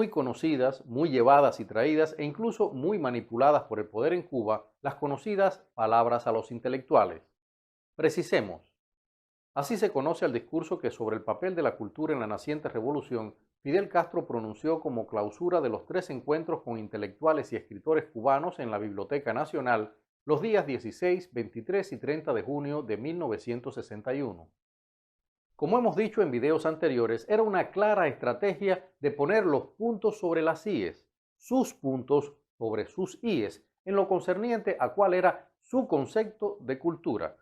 muy conocidas, muy llevadas y traídas e incluso muy manipuladas por el poder en Cuba, las conocidas palabras a los intelectuales. Precisemos. Así se conoce al discurso que sobre el papel de la cultura en la naciente revolución, Fidel Castro pronunció como clausura de los 3 encuentros con intelectuales y escritores cubanos en la Biblioteca Nacional los días 16, 23 y 30 de junio de 1961. Como hemos dicho en videos anteriores, era una clara estrategia de poner los puntos sobre las íes, sus puntos sobre sus íes, en lo concerniente a cuál era su concepto de cultura.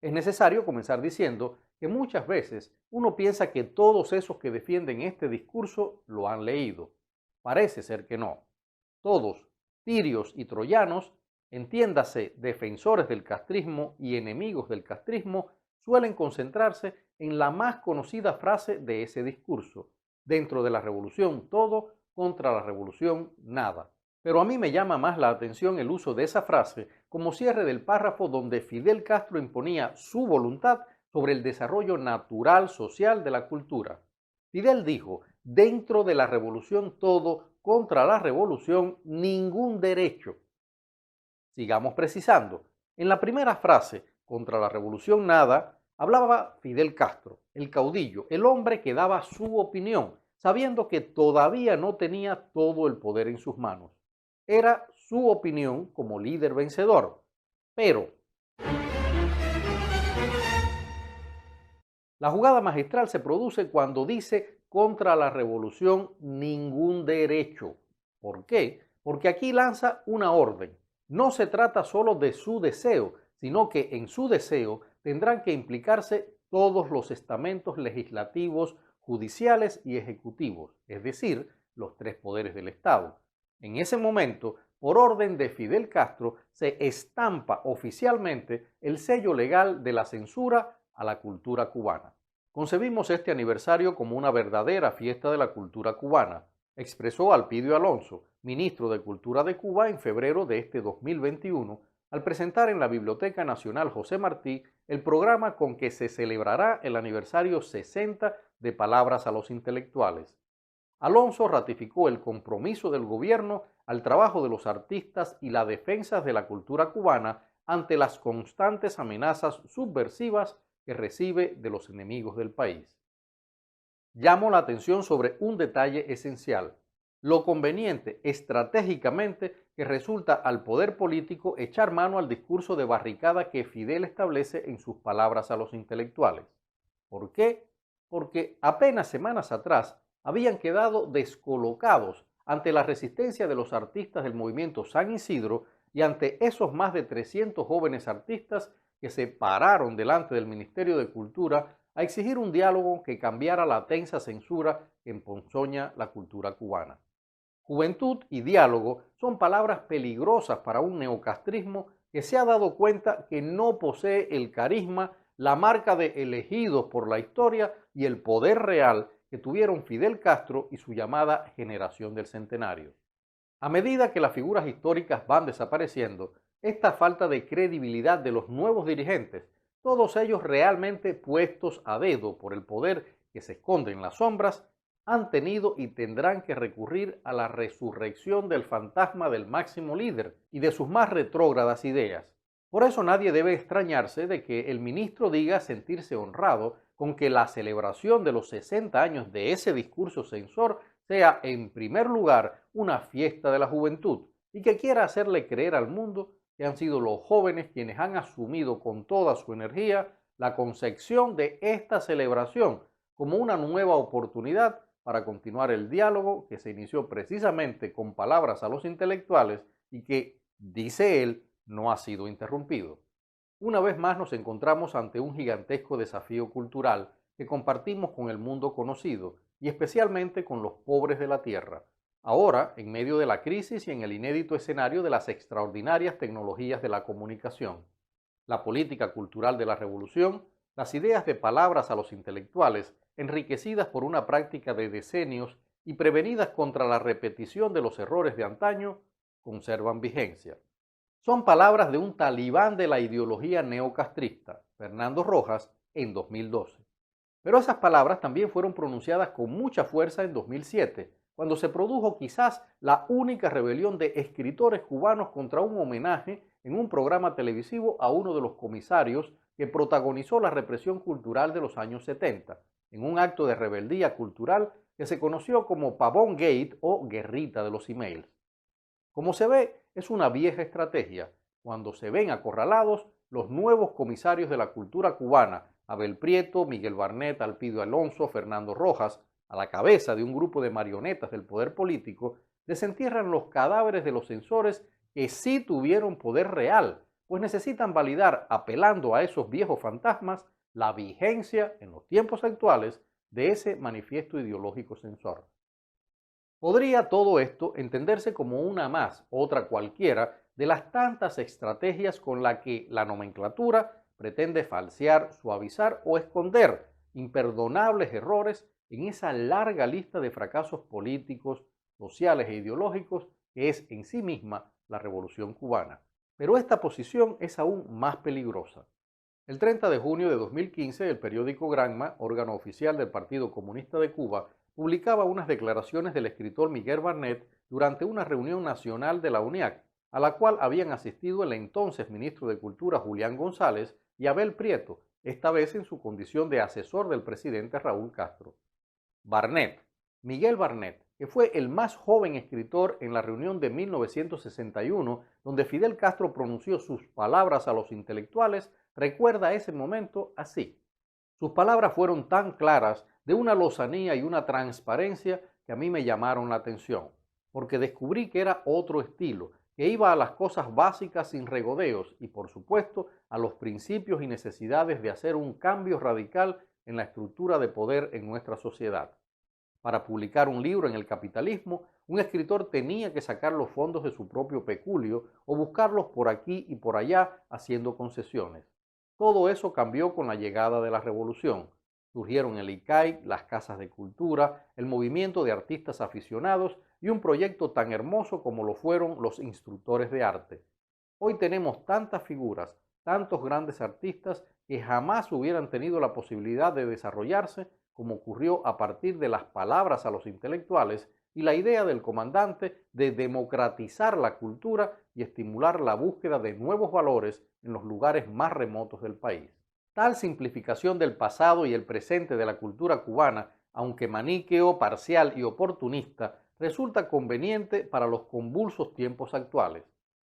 Es necesario comenzar diciendo que muchas veces uno piensa que todos esos que defienden este discurso lo han leído. Parece ser que no. Todos, tirios y troyanos, entiéndase defensores del castrismo y enemigos del castrismo, suelen concentrarse en la más conocida frase de ese discurso: dentro de la revolución todo, contra la revolución nada. Pero a mí me llama más la atención el uso de esa frase como cierre del párrafo donde Fidel Castro imponía su voluntad sobre el desarrollo natural social de la cultura. Fidel dijo: dentro de la revolución todo, contra la revolución ningún derecho. Sigamos precisando. En la primera frase, contra la revolución nada, hablaba Fidel Castro, el caudillo, el hombre que daba su opinión, sabiendo que todavía no tenía todo el poder en sus manos. Era su opinión como líder vencedor. Pero la jugada magistral se produce cuando dice contra la revolución ningún derecho. ¿Por qué? Porque aquí lanza una orden. No se trata solo de su deseo, sino que en su deseo tendrán que implicarse todos los estamentos legislativos, judiciales y ejecutivos, es decir, los 3 poderes del Estado. En ese momento, por orden de Fidel Castro, se estampa oficialmente el sello legal de la censura a la cultura cubana. Concebimos este aniversario como una verdadera fiesta de la cultura cubana, expresó Alpidio Alonso, ministro de Cultura de Cuba, en febrero de este 2021, al presentar en la Biblioteca Nacional José Martí el programa con que se celebrará el aniversario 60 de Palabras a los Intelectuales. Alonso ratificó el compromiso del gobierno al trabajo de los artistas y la defensa de la cultura cubana ante las constantes amenazas subversivas que recibe de los enemigos del país. Llamo la atención sobre un detalle esencial: lo conveniente estratégicamente que resulta al poder político echar mano al discurso de barricada que Fidel establece en sus palabras a los intelectuales. ¿Por qué? Porque apenas semanas atrás habían quedado descolocados ante la resistencia de los artistas del movimiento San Isidro y ante esos más de 300 jóvenes artistas que se pararon delante del Ministerio de Cultura a exigir un diálogo que cambiara la tensa censura que emponzoña la cultura cubana. Juventud y diálogo son palabras peligrosas para un neocastrismo que se ha dado cuenta que no posee el carisma, la marca de elegidos por la historia y el poder real que tuvieron Fidel Castro y su llamada generación del centenario. A medida que las figuras históricas van desapareciendo, esta falta de credibilidad de los nuevos dirigentes, todos ellos realmente puestos a dedo por el poder que se esconde en las sombras, han tenido y tendrán que recurrir a la resurrección del fantasma del máximo líder y de sus más retrógradas ideas. Por eso nadie debe extrañarse de que el ministro diga sentirse honrado con que la celebración de los 60 años de ese discurso censor sea en primer lugar una fiesta de la juventud y que quiera hacerle creer al mundo que han sido los jóvenes quienes han asumido con toda su energía la concepción de esta celebración como una nueva oportunidad para continuar el diálogo que se inició precisamente con palabras a los intelectuales y que, dice él, no ha sido interrumpido. Una vez más nos encontramos ante un gigantesco desafío cultural que compartimos con el mundo conocido y especialmente con los pobres de la tierra, ahora en medio de la crisis y en el inédito escenario de las extraordinarias tecnologías de la comunicación. La política cultural de la revolución, las ideas de palabras a los intelectuales, enriquecidas por una práctica de decenios y prevenidas contra la repetición de los errores de antaño, conservan vigencia. Son palabras de un talibán de la ideología neocastrista, Fernando Rojas, en 2012. Pero esas palabras también fueron pronunciadas con mucha fuerza en 2007, cuando se produjo quizás la única rebelión de escritores cubanos contra un homenaje en un programa televisivo a uno de los comisarios que protagonizó la represión cultural de los años 70, en un acto de rebeldía cultural que se conoció como Pavón Gate o Guerrita de los Emails. Como se ve, es una vieja estrategia. Cuando se ven acorralados, los nuevos comisarios de la cultura cubana, Abel Prieto, Miguel Barnet, Alpidio Alonso, Fernando Rojas, a la cabeza de un grupo de marionetas del poder político, desentierran los cadáveres de los censores que sí tuvieron poder real, pues necesitan validar, apelando a esos viejos fantasmas, la vigencia en los tiempos actuales de ese manifiesto ideológico censor. Podría todo esto entenderse como una más, otra cualquiera, de las tantas estrategias con las que la nomenclatura pretende falsear, suavizar o esconder imperdonables errores en esa larga lista de fracasos políticos, sociales e ideológicos que es en sí misma la Revolución cubana. Pero esta posición es aún más peligrosa. El 30 de junio de 2015, el periódico Granma, órgano oficial del Partido Comunista de Cuba, publicaba unas declaraciones del escritor Miguel Barnet durante una reunión nacional de la UNIAC, a la cual habían asistido el entonces ministro de Cultura Julián González y Abel Prieto, esta vez en su condición de asesor del presidente Raúl Castro. Barnet, Miguel Barnet, que fue el más joven escritor en la reunión de 1961, donde Fidel Castro pronunció sus palabras a los intelectuales, recuerda ese momento así. Sus palabras fueron tan claras, de una lozanía y una transparencia que a mí me llamaron la atención, porque descubrí que era otro estilo, que iba a las cosas básicas sin regodeos y, por supuesto, a los principios y necesidades de hacer un cambio radical en la estructura de poder en nuestra sociedad. Para publicar un libro en el capitalismo, un escritor tenía que sacar los fondos de su propio peculio o buscarlos por aquí y por allá haciendo concesiones. Todo eso cambió con la llegada de la revolución. Surgieron el ICAI, las casas de cultura, el movimiento de artistas aficionados y un proyecto tan hermoso como lo fueron los instructores de arte. Hoy tenemos tantas figuras, tantos grandes artistas que jamás hubieran tenido la posibilidad de desarrollarse como ocurrió a partir de las palabras a los intelectuales y la idea del comandante de democratizar la cultura y estimular la búsqueda de nuevos valores en los lugares más remotos del país. Tal simplificación del pasado y el presente de la cultura cubana, aunque maniqueo, parcial y oportunista, resulta conveniente para los convulsos tiempos actuales.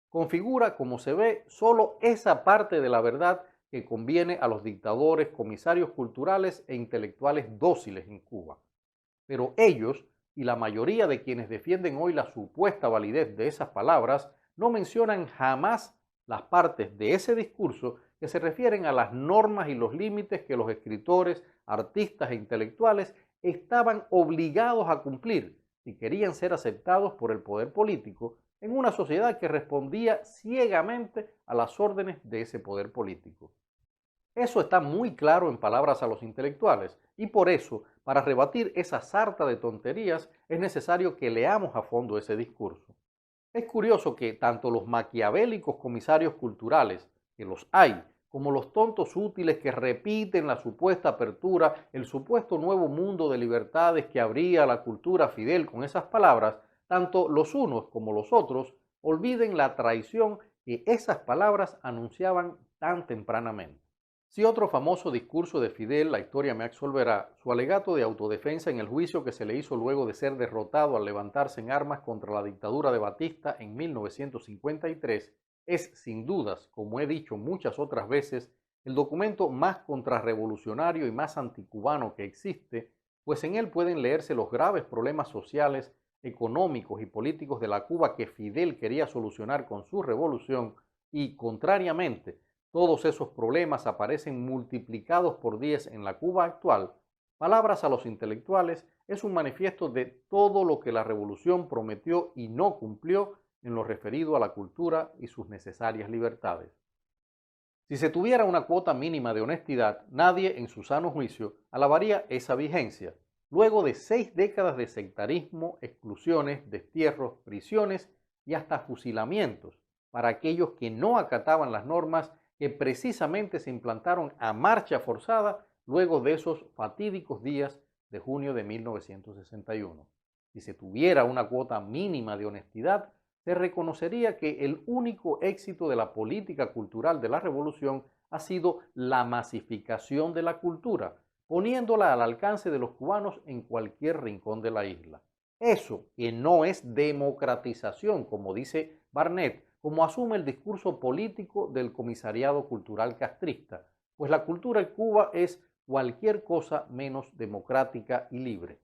Configura, como se ve, solo esa parte de la verdad que conviene a los dictadores, comisarios culturales e intelectuales dóciles en Cuba. Pero ellos, y la mayoría de quienes defienden hoy la supuesta validez de esas palabras, no mencionan jamás las partes de ese discurso que se refieren a las normas y los límites que los escritores, artistas e intelectuales estaban obligados a cumplir si querían ser aceptados por el poder político en una sociedad que respondía ciegamente a las órdenes de ese poder político. Eso está muy claro en palabras a los intelectuales y por eso, para rebatir esa sarta de tonterías, es necesario que leamos a fondo ese discurso. Es curioso que tanto los maquiavélicos comisarios culturales, que los hay, como los tontos útiles que repiten la supuesta apertura, el supuesto nuevo mundo de libertades que abría la cultura Fidel con esas palabras, tanto los unos como los otros olviden la traición que esas palabras anunciaban tan tempranamente. Si otro famoso discurso de Fidel, la historia me absolverá, su alegato de autodefensa en el juicio que se le hizo luego de ser derrotado al levantarse en armas contra la dictadura de Batista en 1953, es sin dudas, como he dicho muchas otras veces, el documento más contrarrevolucionario y más anticubano que existe, pues en él pueden leerse los graves problemas sociales, económicos y políticos de la Cuba que Fidel quería solucionar con su revolución y, contrariamente, todos esos problemas aparecen multiplicados por 10 en la Cuba actual. Palabras a los intelectuales es un manifiesto de todo lo que la revolución prometió y no cumplió en lo referido a la cultura y sus necesarias libertades. Si se tuviera una cuota mínima de honestidad, nadie en su sano juicio alabaría esa vigencia. Luego de 6 décadas de sectarismo, exclusiones, destierros, prisiones y hasta fusilamientos para aquellos que no acataban las normas que precisamente se implantaron a marcha forzada luego de esos fatídicos días de junio de 1961. Si se tuviera una cuota mínima de honestidad, se reconocería que el único éxito de la política cultural de la revolución ha sido la masificación de la cultura, poniéndola al alcance de los cubanos en cualquier rincón de la isla. Eso que no es democratización, como dice Barnett, como asume el discurso político del Comisariado Cultural Castrista, pues la cultura en Cuba es cualquier cosa menos democrática y libre.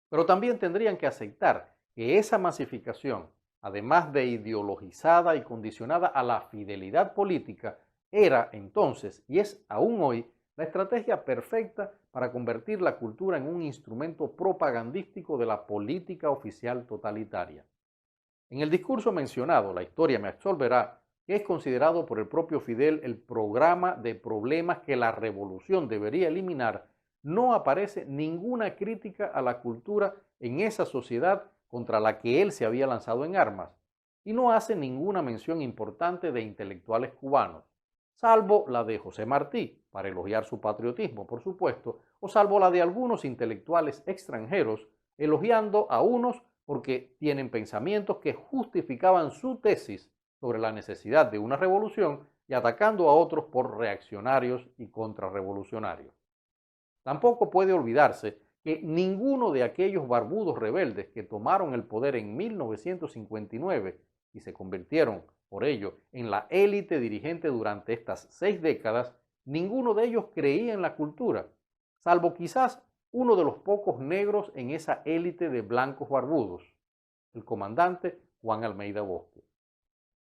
Pero también tendrían que aceptar que esa masificación, además de ideologizada y condicionada a la fidelidad política, era entonces y es aún hoy la estrategia perfecta para convertir la cultura en un instrumento propagandístico de la política oficial totalitaria. En el discurso mencionado, La historia me absolverá, que es considerado por el propio Fidel el programa de problemas que la revolución debería eliminar, no aparece ninguna crítica a la cultura en esa sociedad contra la que él se había lanzado en armas, y no hace ninguna mención importante de intelectuales cubanos, salvo la de José Martí, para elogiar su patriotismo, por supuesto, o salvo la de algunos intelectuales extranjeros, elogiando a unos porque tienen pensamientos que justificaban su tesis sobre la necesidad de una revolución y atacando a otros por reaccionarios y contrarrevolucionarios. Tampoco puede olvidarse que ninguno de aquellos barbudos rebeldes que tomaron el poder en 1959 y se convirtieron, por ello, en la élite dirigente durante estas 6 décadas, ninguno de ellos creía en la cultura, salvo quizás uno de los pocos negros en esa élite de blancos barbudos, el comandante Juan Almeida Bosque.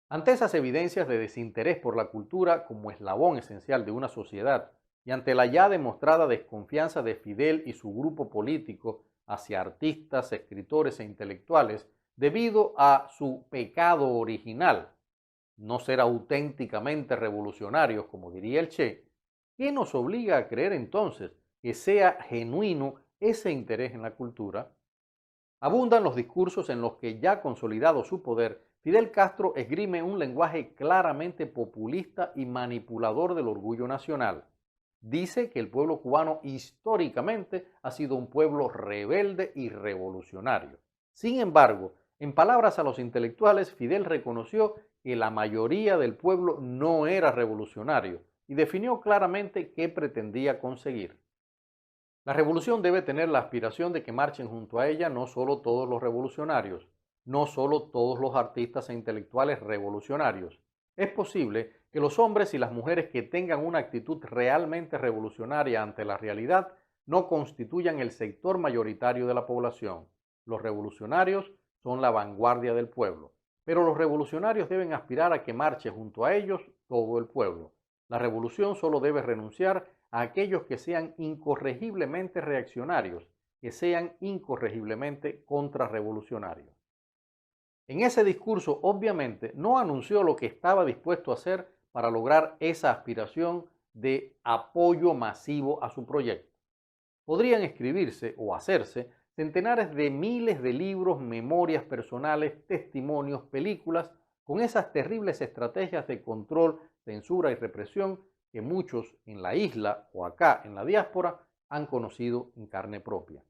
Ante esas evidencias de desinterés por la cultura como eslabón esencial de una sociedad y ante la ya demostrada desconfianza de Fidel y su grupo político hacia artistas, escritores e intelectuales debido a su pecado original, no ser auténticamente revolucionarios, como diría el Che, ¿qué nos obliga a creer entonces que sea genuino ese interés en la cultura? Abundan los discursos en los que, ya consolidado su poder, Fidel Castro esgrime un lenguaje claramente populista y manipulador del orgullo nacional. Dice que el pueblo cubano históricamente ha sido un pueblo rebelde y revolucionario. Sin embargo, en palabras a los intelectuales, Fidel reconoció que la mayoría del pueblo no era revolucionario y definió claramente qué pretendía conseguir. La revolución debe tener la aspiración de que marchen junto a ella no solo todos los revolucionarios, no solo todos los artistas e intelectuales revolucionarios. Es posible que los hombres y las mujeres que tengan una actitud realmente revolucionaria ante la realidad no constituyan el sector mayoritario de la población. Los revolucionarios son la vanguardia del pueblo, pero los revolucionarios deben aspirar a que marche junto a ellos todo el pueblo. La revolución solo debe renunciar a aquellos que sean incorregiblemente reaccionarios, que sean incorregiblemente contrarrevolucionarios. En ese discurso, obviamente, no anunció lo que estaba dispuesto a hacer para lograr esa aspiración de apoyo masivo a su proyecto. Podrían escribirse o hacerse centenares de miles de libros, memorias personales, testimonios, películas, con esas terribles estrategias de control, censura y represión que muchos en la isla o acá en la diáspora han conocido en carne propia.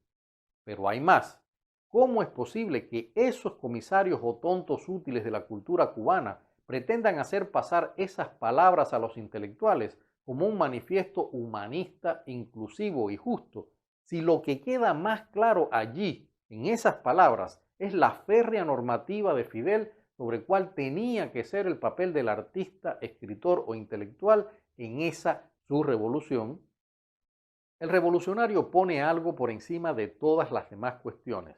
Pero hay más. ¿Cómo es posible que esos comisarios o tontos útiles de la cultura cubana pretendan hacer pasar esas palabras a los intelectuales como un manifiesto humanista, inclusivo y justo, si lo que queda más claro allí, en esas palabras, es la férrea normativa de Fidel sobre cuál tenía que ser el papel del artista, escritor o intelectual en esa su revolución? El revolucionario pone algo por encima de todas las demás cuestiones.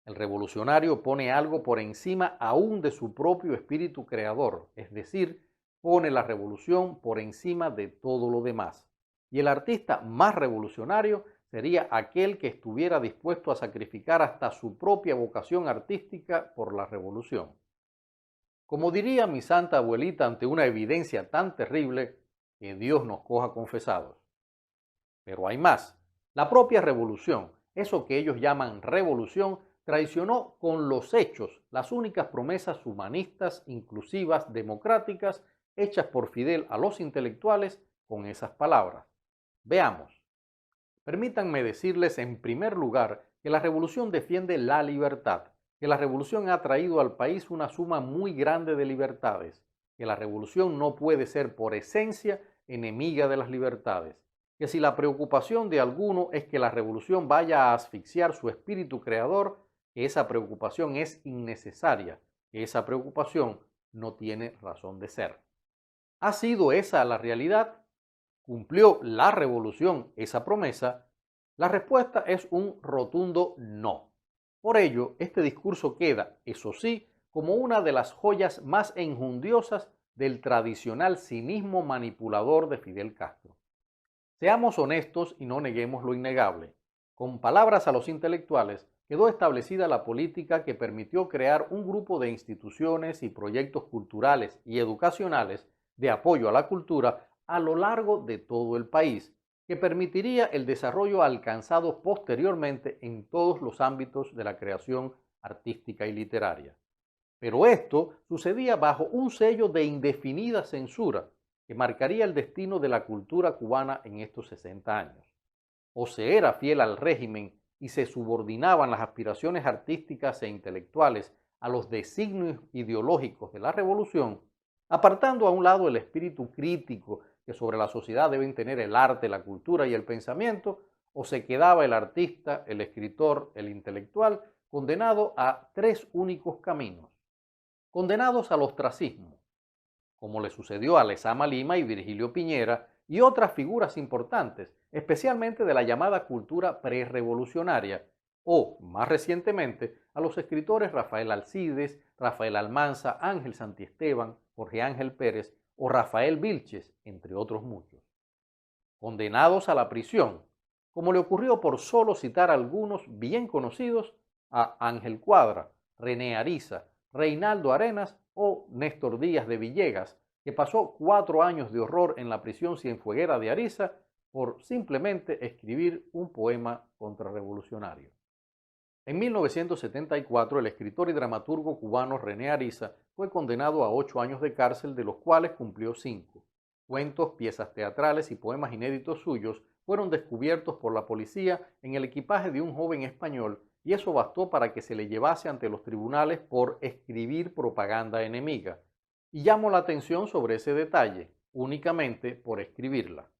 El revolucionario pone algo por encima aún de su propio espíritu creador, es decir, pone la revolución por encima de todo lo demás. Y el artista más revolucionario sería aquel que estuviera dispuesto a sacrificar hasta su propia vocación artística por la revolución. Como diría mi santa abuelita ante una evidencia tan terrible, que Dios nos coja confesados. Pero hay más. La propia revolución, eso que ellos llaman revolución, traicionó con los hechos las únicas promesas humanistas, inclusivas, democráticas, hechas por Fidel a los intelectuales con esas palabras. Veamos. Permítanme decirles en primer lugar que la revolución defiende la libertad, que la revolución ha traído al país una suma muy grande de libertades, que la revolución no puede ser por esencia enemiga de las libertades, que si la preocupación de alguno es que la revolución vaya a asfixiar su espíritu creador, que esa preocupación es innecesaria, que esa preocupación no tiene razón de ser. ¿Ha sido esa la realidad? ¿Cumplió la revolución esa promesa? La respuesta es un rotundo no. Por ello, este discurso queda, eso sí, como una de las joyas más enjundiosas del tradicional cinismo manipulador de Fidel Castro. Seamos honestos y no neguemos lo innegable. Con palabras a los intelectuales, quedó establecida la política que permitió crear un grupo de instituciones y proyectos culturales y educacionales de apoyo a la cultura a lo largo de todo el país, que permitiría el desarrollo alcanzado posteriormente en todos los ámbitos de la creación artística y literaria. Pero esto sucedía bajo un sello de indefinida censura que marcaría el destino de la cultura cubana en estos 60 años. O se era fiel al régimen y se subordinaban las aspiraciones artísticas e intelectuales a los designios ideológicos de la revolución, apartando a un lado el espíritu crítico que sobre la sociedad deben tener el arte, la cultura y el pensamiento, o se quedaba el artista, el escritor, el intelectual, condenado a tres únicos caminos, condenados al ostracismo, como le sucedió a Lezama Lima y Virgilio Piñera y otras figuras importantes, especialmente de la llamada cultura prerevolucionaria, o, más recientemente, a los escritores Rafael Alcides, Rafael Almanza, Ángel Santiesteban, Jorge Ángel Pérez o Rafael Vilches, entre otros muchos. Condenados a la prisión, como le ocurrió, por solo citar algunos bien conocidos, a Ángel Cuadra, René Ariza, Reinaldo Arenas o Néstor Díaz de Villegas, que pasó 4 años de horror en la prisión cienfueguera de Ariza por simplemente escribir un poema contrarrevolucionario. En 1974, el escritor y dramaturgo cubano René Ariza fue condenado a 8 años de cárcel, de los cuales cumplió 5. Cuentos, piezas teatrales y poemas inéditos suyos fueron descubiertos por la policía en el equipaje de un joven español, y eso bastó para que se le llevase ante los tribunales por escribir propaganda enemiga. Y llamo la atención sobre ese detalle, únicamente por escribirla.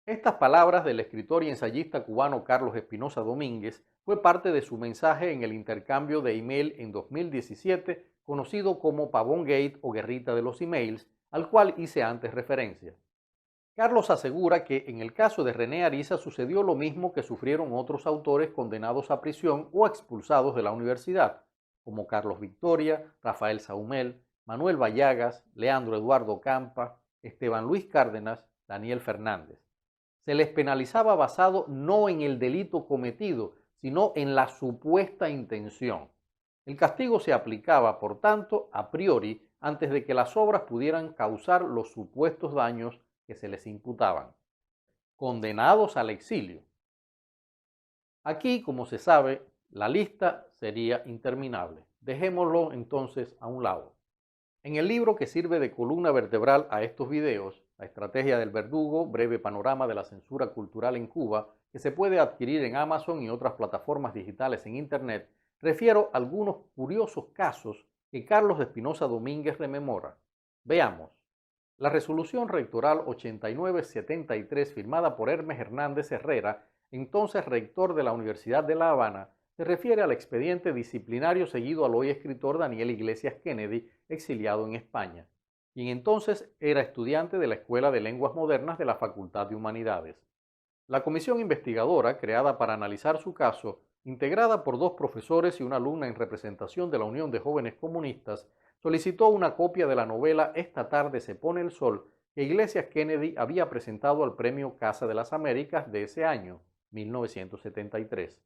Estas palabras del escritor y ensayista cubano Carlos Espinosa Domínguez fue parte de su mensaje en el intercambio de email en 2017, conocido como Pavón Gate o Guerrita de los Emails, al cual hice antes referencia. Carlos asegura que en el caso de René Ariza sucedió lo mismo que sufrieron otros autores condenados a prisión o expulsados de la universidad, como Carlos Victoria, Rafael Saumel, Manuel Vallagas, Leandro Eduardo Campa, Esteban Luis Cárdenas, Daniel Fernández. Se les penalizaba basado no en el delito cometido, sino en la supuesta intención. El castigo se aplicaba, por tanto, a priori, antes de que las obras pudieran causar los supuestos daños que se les imputaban. Condenados al exilio. Aquí, como se sabe, la lista sería interminable. Dejémoslo entonces a un lado. En el libro que sirve de columna vertebral a estos videos, La estrategia del verdugo, breve panorama de la censura cultural en Cuba, que se puede adquirir en Amazon y otras plataformas digitales en Internet, refiero algunos curiosos casos que Carlos Espinosa Domínguez rememora. Veamos. La resolución rectoral 8973, firmada por Hermes Hernández Herrera, entonces rector de la Universidad de La Habana, se refiere al expediente disciplinario seguido al hoy escritor Daniel Iglesias Kennedy, exiliado en España, quien entonces era estudiante de la Escuela de Lenguas Modernas de la Facultad de Humanidades. La comisión investigadora, creada para analizar su caso, integrada por 2 profesores y una alumna en representación de la Unión de Jóvenes Comunistas, solicitó una copia de la novela Esta tarde se pone el sol, que Iglesias Kennedy había presentado al Premio Casa de las Américas de ese año, 1973.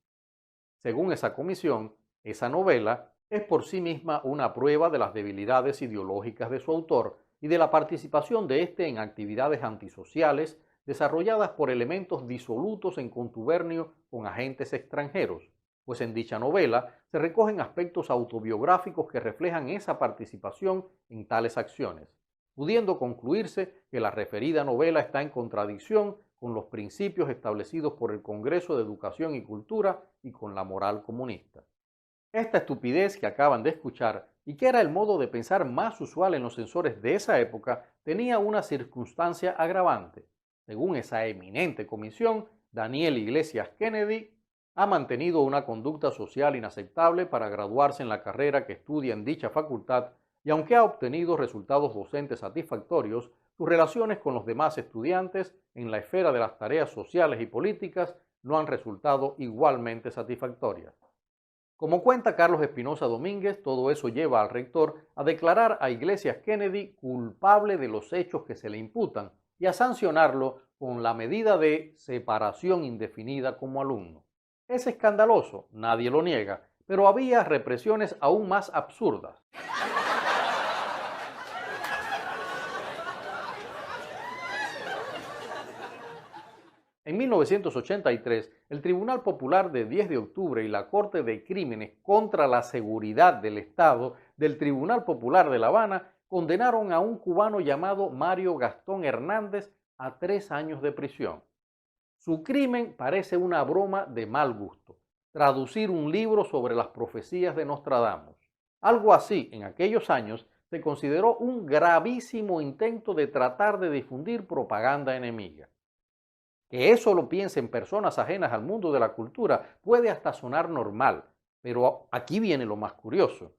Según esa comisión, esa novela es por sí misma una prueba de las debilidades ideológicas de su autor y de la participación de éste en actividades antisociales desarrolladas por elementos disolutos en contubernio con agentes extranjeros, pues en dicha novela se recogen aspectos autobiográficos que reflejan esa participación en tales acciones, pudiendo concluirse que la referida novela está en contradicción con los principios establecidos por el Congreso de Educación y Cultura y con la moral comunista. Esta estupidez que acaban de escuchar y que era el modo de pensar más usual en los censores de esa época tenía una circunstancia agravante. Según esa eminente comisión, Daniel Iglesias Kennedy ha mantenido una conducta social inaceptable para graduarse en la carrera que estudia en dicha facultad y aunque ha obtenido resultados docentes satisfactorios, sus relaciones con los demás estudiantes en la esfera de las tareas sociales y políticas no han resultado igualmente satisfactorias. Como cuenta Carlos Espinosa Domínguez, todo eso lleva al rector a declarar a Iglesias Kennedy culpable de los hechos que se le imputan y a sancionarlo con la medida de separación indefinida como alumno. Es escandaloso, nadie lo niega, pero había represiones aún más absurdas. En 1983, el Tribunal Popular de 10 de octubre y la Corte de Crímenes contra la Seguridad del Estado del Tribunal Popular de La Habana condenaron a un cubano llamado Mario Gastón Hernández a 3 años de prisión. Su crimen parece una broma de mal gusto: traducir un libro sobre las profecías de Nostradamus. Algo así, en aquellos años, se consideró un gravísimo intento de tratar de difundir propaganda enemiga. Que eso lo piensen personas ajenas al mundo de la cultura puede hasta sonar normal, pero aquí viene lo más curioso.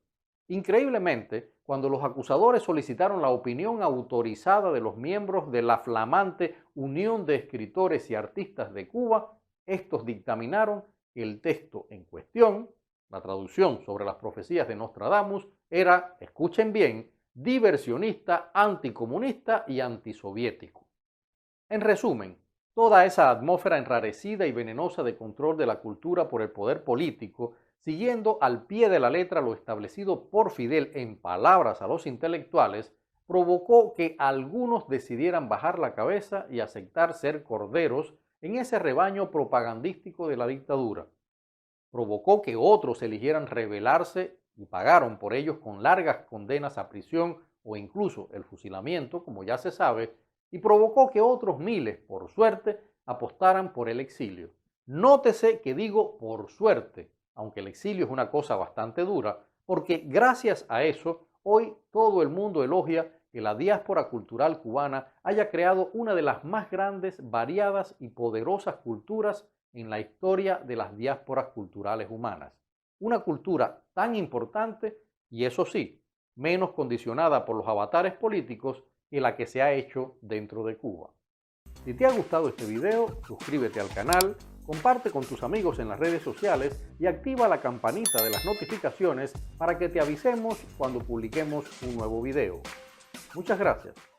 Increíblemente, cuando los acusadores solicitaron la opinión autorizada de los miembros de la flamante Unión de Escritores y Artistas de Cuba, estos dictaminaron que el texto en cuestión, la traducción sobre las profecías de Nostradamus, era, escuchen bien, diversionista, anticomunista y antisoviético. En resumen, toda esa atmósfera enrarecida y venenosa de control de la cultura por el poder político, siguiendo al pie de la letra lo establecido por Fidel en palabras a los intelectuales, provocó que algunos decidieran bajar la cabeza y aceptar ser corderos en ese rebaño propagandístico de la dictadura. Provocó que otros eligieran rebelarse y pagaron por ellos con largas condenas a prisión o incluso el fusilamiento, como ya se sabe, y provocó que otros miles, por suerte, apostaran por el exilio. Nótese que digo por suerte, aunque el exilio es una cosa bastante dura, porque gracias a eso, hoy todo el mundo elogia que la diáspora cultural cubana haya creado una de las más grandes, variadas y poderosas culturas en la historia de las diásporas culturales humanas. Una cultura tan importante y, eso sí, menos condicionada por los avatares políticos que la que se ha hecho dentro de Cuba. Si te ha gustado este video, suscríbete al canal, comparte con tus amigos en las redes sociales y activa la campanita de las notificaciones para que te avisemos cuando publiquemos un nuevo video. Muchas gracias.